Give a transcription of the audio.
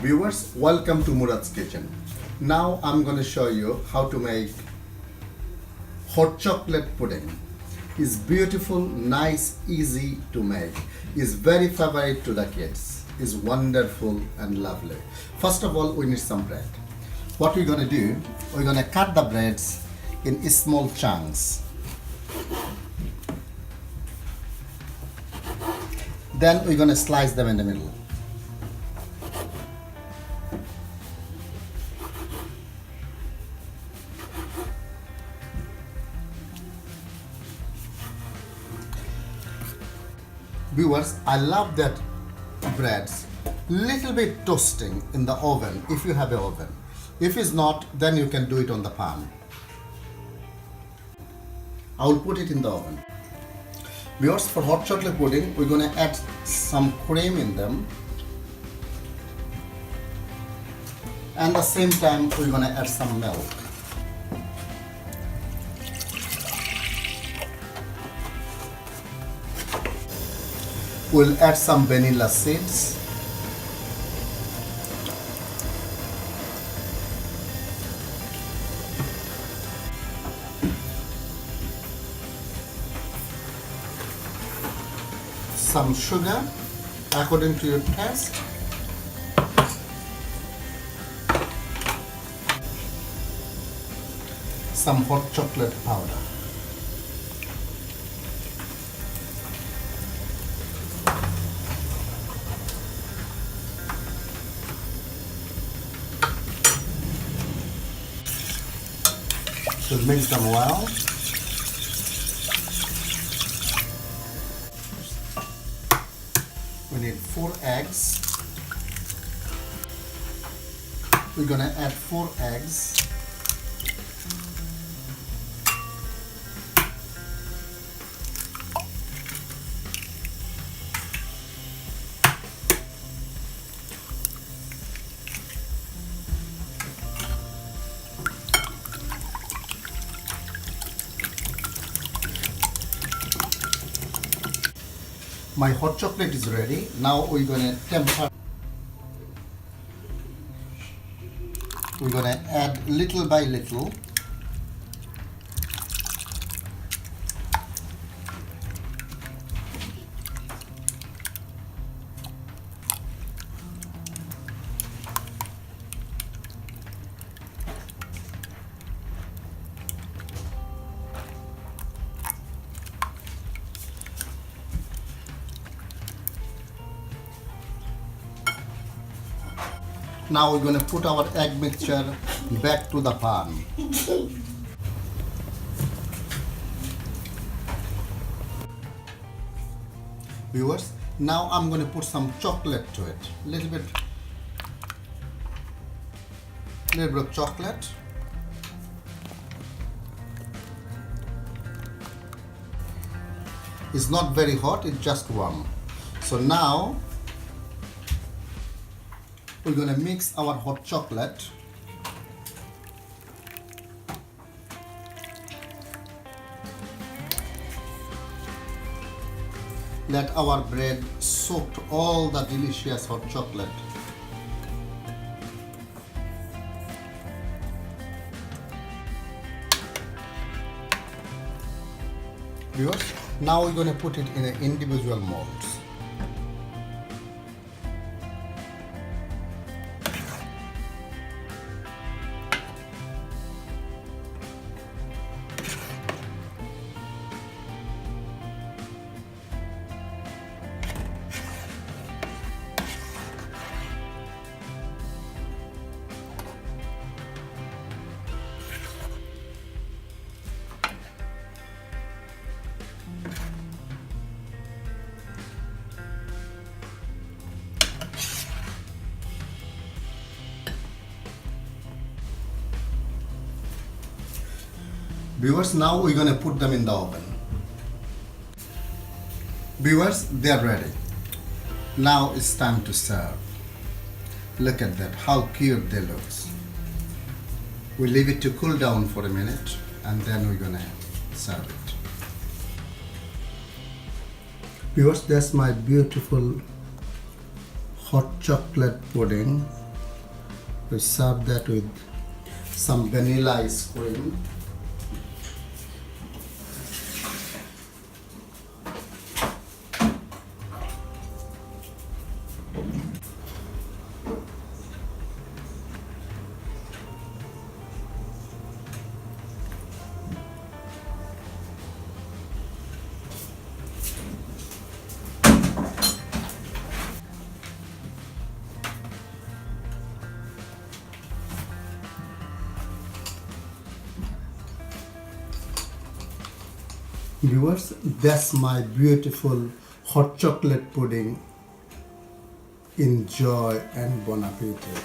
Viewers, welcome to Murads kitchen. Now I'm going to show you how to make hot chocolate pudding. It's beautiful, nice, easy to make. It's very favorite to the kids. It's wonderful and lovely. First of all, we need some bread. What we're going to do, we're going to cut the breads in small chunks. Then we're going to slice them in the middle. Viewers, I love that breads little bit toasting in the oven if you have an oven. If it's not, then you can do it on the pan. I will put it in the oven. Viewers, for hot chocolate pudding, we're going to add some cream in them. And at the same time, we're going to add some milk. We'll add some vanilla seeds. Some sugar according to your taste. Some hot chocolate powder. So mix them well. We need 4 eggs. We're gonna add 4 eggs. My hot chocolate is ready. Now we're gonna temper. We're gonna add little by little. Now we're going to put our egg mixture back to the pan. Viewers, now I'm going to put some chocolate to it. Little bit of chocolate. It's not very hot, it's just warm. So now we're going to mix our hot chocolate. Let our bread soak all the delicious hot chocolate. Viewers, now we're going to put it in individual molds. Viewers, now we're going to put them in the oven. Viewers, they are ready. Now it's time to serve. Look at that, how cute they look. We leave it to cool down for a minute and then we're going to serve it. Viewers, that's my beautiful hot chocolate pudding We serve that with some vanilla ice cream. Viewers, that's my beautiful hot chocolate pudding. Enjoy and bon appetit.